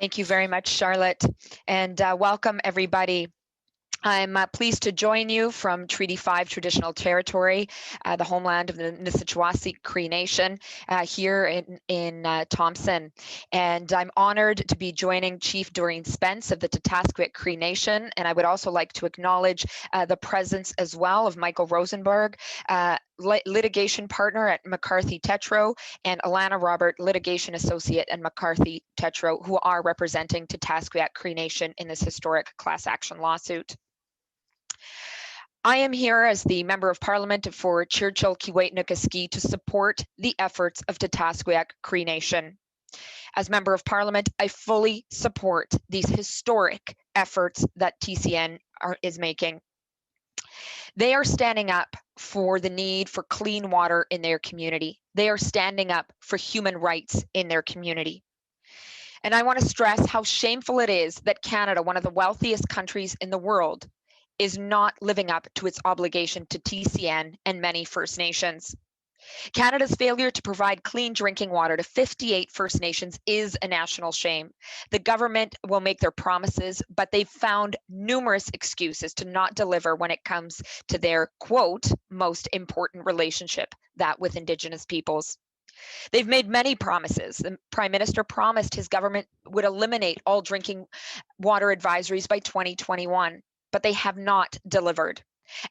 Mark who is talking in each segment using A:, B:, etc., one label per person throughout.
A: Thank you very much, Charlotte, and welcome everybody. I'm pleased to join you from Treaty 5 Traditional Territory, the homeland of the Tataskweyak Cree Nation here in Thompson. And I'm honored to be joining Chief Doreen Spence of the Tataskweyak Cree Nation. And I would also like to acknowledge the presence as well of Michael Rosenberg, litigation partner at McCarthy Tetro, and Alana Robert, litigation associate at McCarthy Tetro, who are representing Tataskweyak Cree Nation in this historic class action lawsuit. I am here as the Member of Parliament for Churchill Kiewit-Nukaskie to support the efforts of Tataskweyak Cree Nation. As Member of Parliament, I fully support these historic efforts that TCN is making. They are standing up for the need for clean water in their community. They are standing up for human rights in their community. And I want to stress how shameful it is that Canada, one of the wealthiest countries in the world, is not living up to its obligation to TCN and many First Nations. Canada's failure to provide clean drinking water to 58 First Nations is a national shame. The government will make their promises, but they've found numerous excuses to not deliver when it comes to their, quote, most important relationship, that with Indigenous peoples. They've made many promises. The Prime Minister promised his government would eliminate all drinking water advisories by 2021. But they have not delivered.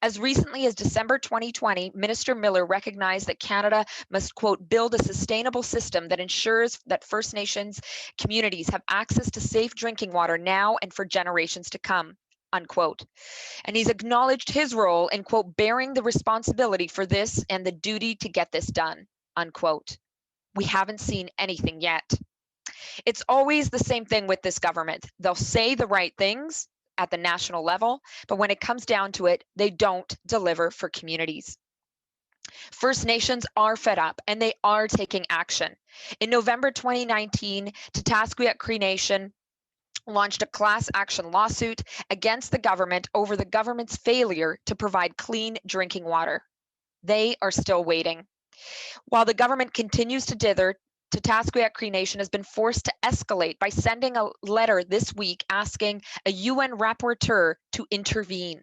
A: As recently as December 2020, Minister Miller recognized that Canada must, quote, build a sustainable system that ensures that First Nations communities have access to safe drinking water now and for generations to come, unquote. And he's acknowledged his role in, quote, bearing the responsibility for this and the duty to get this done, unquote. We haven't seen anything yet. It's always the same thing with this government. They'll say the right things at the national level, but when it comes down to it, they don't deliver for communities. First Nations are fed up and they are taking action. In November 2019, Tataskweyak Cree Nation launched a class action lawsuit against the government over the government's failure to provide clean drinking water. They are still waiting. While the government continues to dither, Tataskweyak Cree Nation has been forced to escalate by sending a letter this week asking a UN rapporteur to intervene.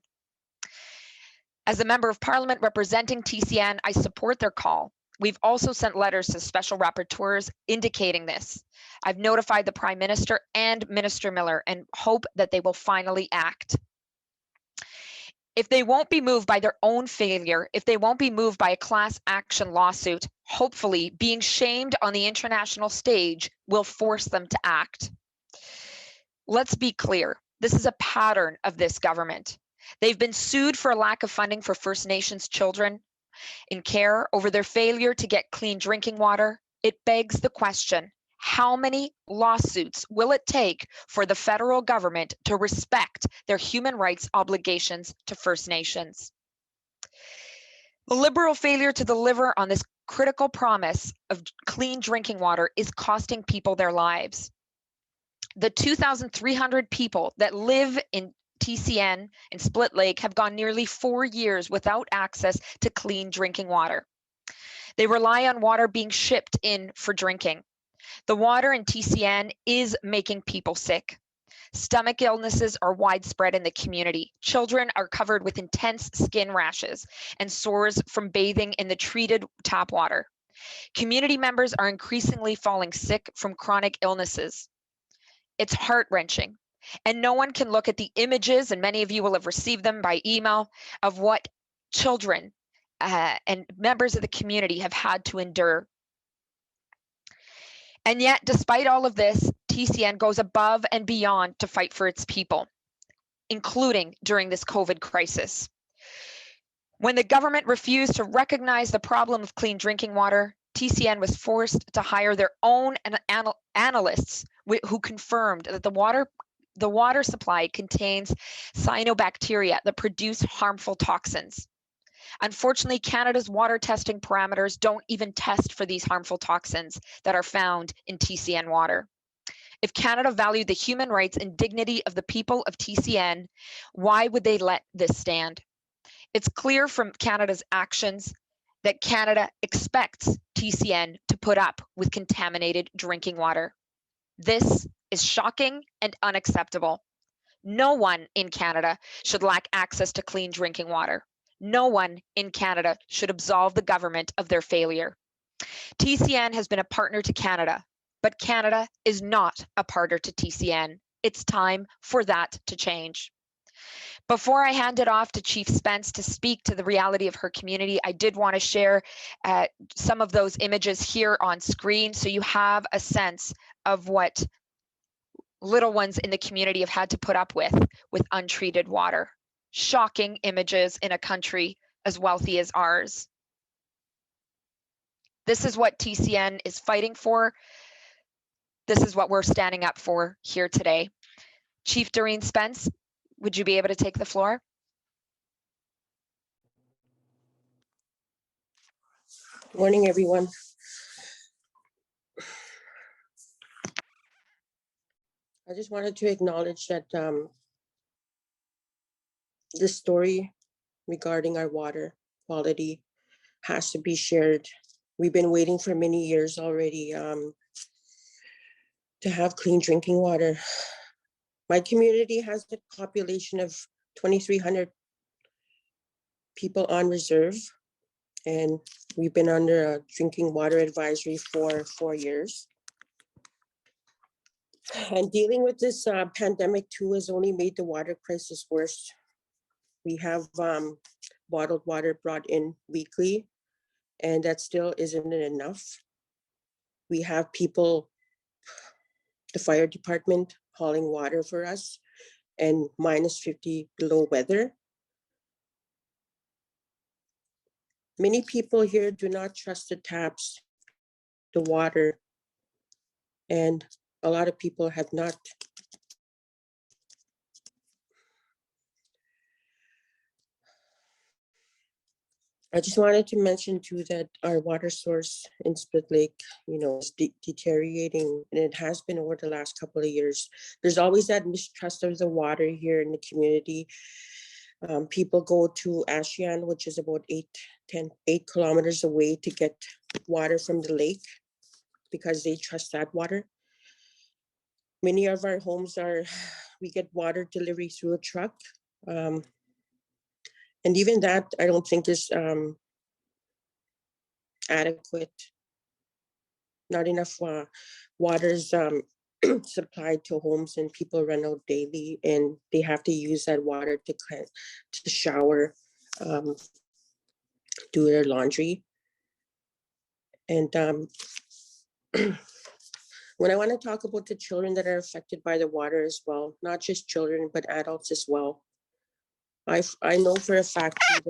A: As a Member of Parliament representing TCN, I support their call. We've also sent letters to special rapporteurs indicating this. I've notified the Prime Minister and Minister Miller and hope that they will finally act. If they won't be moved by their own failure, if they won't be moved by a class action lawsuit, hopefully being shamed on the international stage will force them to act. Let's be clear, this is a pattern of this government. They've been sued for a lack of funding for First Nations children in care over their failure to get clean drinking water. It begs the question, how many lawsuits will it take for the federal government to respect their human rights obligations to First Nations? The Liberal failure to deliver on this critical promise of clean drinking water is costing people their lives. The 2,300 people that live in TCN and Split Lake have gone nearly 4 years without access to clean drinking water. They rely on water being shipped in for drinking. The water in TCN is making people sick. Stomach illnesses are widespread in the community. Children are covered with intense skin rashes and sores from bathing in the treated tap water. Community members are increasingly falling sick from chronic illnesses. It's heart-wrenching. And no one can look at the images, and many of you will have received them by email, of what children and members of the community have had to endure. And yet, despite all of this, TCN goes above and beyond to fight for its people, including during this COVID crisis. When the government refused to recognize the problem of clean drinking water, TCN was forced to hire their own analysts who confirmed that the water supply contains cyanobacteria that produce harmful toxins. Unfortunately, Canada's water testing parameters don't even test for these harmful toxins that are found in TCN water. If Canada valued the human rights and dignity of the people of TCN, why would they let this stand? It's clear from Canada's actions that Canada expects TCN to put up with contaminated drinking water. This is shocking and unacceptable. No one in Canada should lack access to clean drinking water. No one in Canada should absolve the government of their failure. TCN has been a partner to Canada, but Canada is not a partner to TCN. It's time for that to change. Before I hand it off to Chief Spence to speak to the reality of her community, I did want to share some of those images here on screen so you have a sense of what little ones in the community have had to put up with untreated water. Shocking images in a country as wealthy as ours. This is what TCN is fighting for. This is what we're standing up for here today. Chief Doreen Spence, would you be able to take the floor?
B: Good morning, everyone. I just wanted to acknowledge that this story regarding our water quality has to be shared. We've been waiting for many years already to have clean drinking water. My community has a population of 2,300 people on reserve, and we've been under a drinking water advisory for 4 years. And dealing with this pandemic too has only made the water crisis worse. We have bottled water brought in weekly, and that still isn't enough. We have people, the fire department, hauling water for us, and -50 below weather. Many people here do not trust the taps, the water, and a lot of people have not. I just wanted to mention too that our water source in Split Lake, is deteriorating, and it has been over the last couple of years. There's always that mistrust of the water here in the community. People go to Ashton, which is about 8 kilometers away, to get water from the lake because they trust that water. Many of our homes we get water delivery through a truck. And even that, I don't think is adequate. Not enough water is supplied to homes, and people run out daily, and they have to use that water to shower, do their laundry. And when I want to talk about the children that are affected by the water as well, not just children, but adults as well. I know for a fact that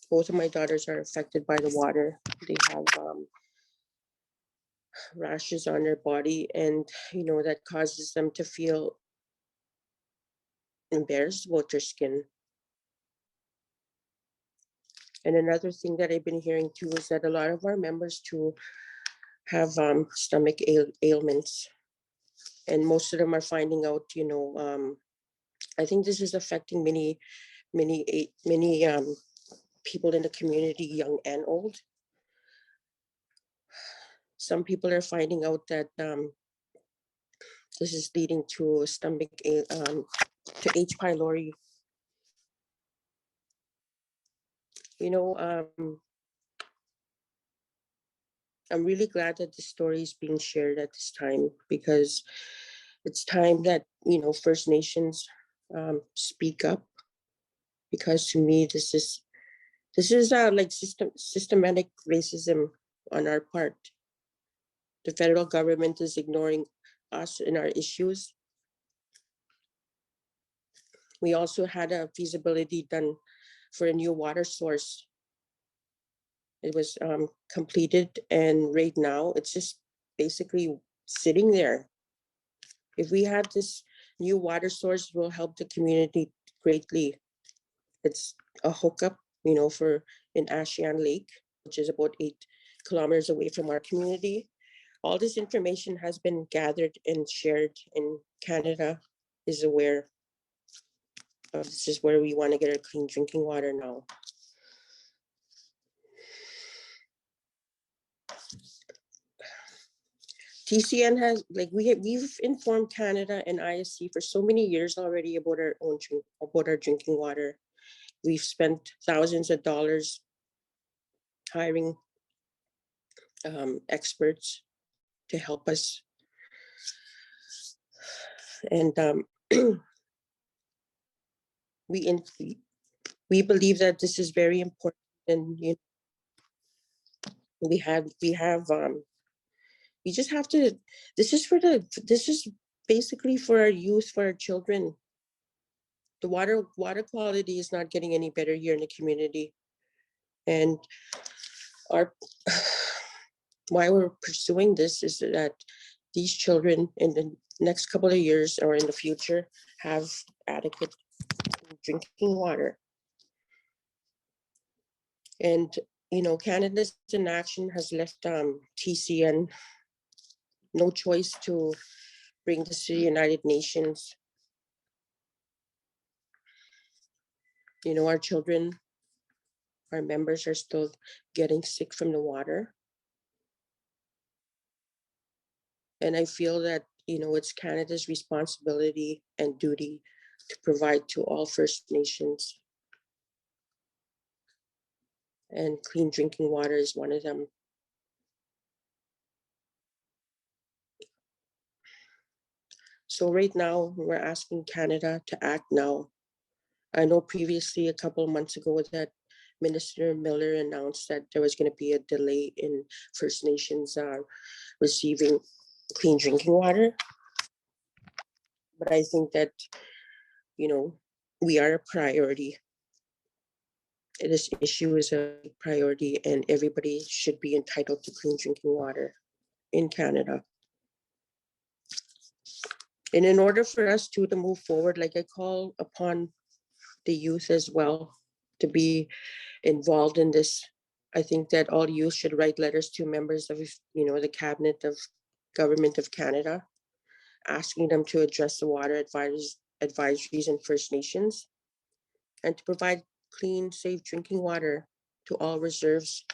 B: both of my daughters are affected by the water. They have rashes on their body, and that causes them to feel embarrassed about their skin. And another thing that I've been hearing too is that a lot of our members too have stomach ailments, and most of them are finding out. I think this is affecting many people in the community, young and old. Some people are finding out that this is leading to stomach to H. pylori. I'm really glad that this story is being shared at this time, because it's time that First Nations speak up, because to me this is like systematic racism on our part. The federal government is ignoring us and our issues. We also had a feasibility done for a new water source. It was completed, and right now it's just basically sitting there. If we had this new water source, it will help the community greatly. It's a hookup, for in Ashton Lake, which is about 8 kilometers away from our community. All this information has been gathered and shared, and Canada is aware of this is where we want to get our clean drinking water now. TCN has, like, we've informed Canada and ISC for so many years already about our drinking water. We've spent thousands of dollars hiring experts to help us, and we we believe that this is very important, and we just have to. This is basically for our youth, for our children. The water quality is not getting any better here in the community, and our why we're pursuing this is that these children in the next couple of years or in the future have adequate drinking water. And Canada's inaction has left TCN no choice to bring this to the United Nations. Our children, our members are still getting sick from the water. And I feel that, it's Canada's responsibility and duty to provide to all First Nations. And clean drinking water is one of them. So right now, we're asking Canada to act now. I know previously, a couple of months ago, that Minister Miller announced that there was going to be a delay in First Nations receiving clean drinking water. But I think that, we are a priority. This issue is a priority, and everybody should be entitled to clean drinking water in Canada. And in order for us to move forward, like, I call upon the youth as well to be involved in this. I think that all youth should write letters to members of, the Cabinet of Government of Canada, asking them to address the water advisories in First Nations, and to provide clean, safe drinking water to all reserves.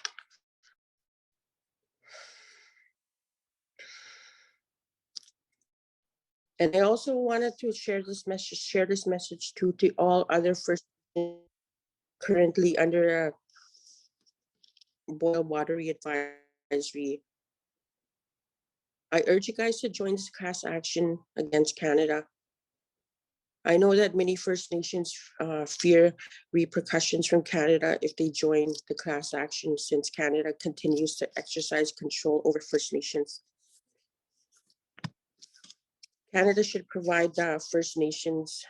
B: And I also wanted to share this message to all other First Nations currently under a boil watery advisory. I urge you guys to join this class action against Canada. I know that many First Nations fear repercussions from Canada if they join the class action, since Canada continues to exercise control over First Nations. Canada should provide First Nations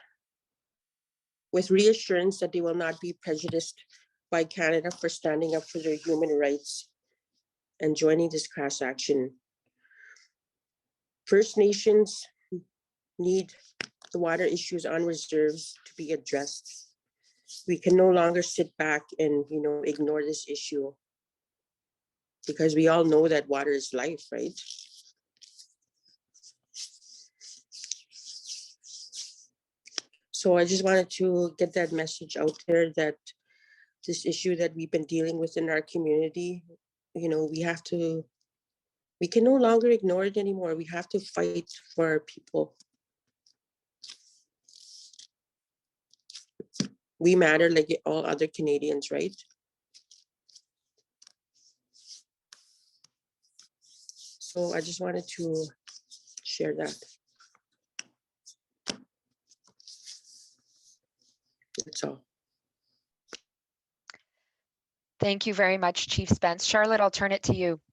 B: with reassurance that they will not be prejudiced by Canada for standing up for their human rights and joining this class action. First Nations need the water issues on reserves to be addressed. We can no longer sit back and ignore this issue, because we all know that water is life, right? So I just wanted to get that message out there, that this issue that we've been dealing with in our community, we can no longer ignore it anymore. We have to fight for our people. We matter like all other Canadians, right? So I just wanted to share that. That's all.
A: Thank you very much, Chief Spence. Charlotte, I'll turn it to you.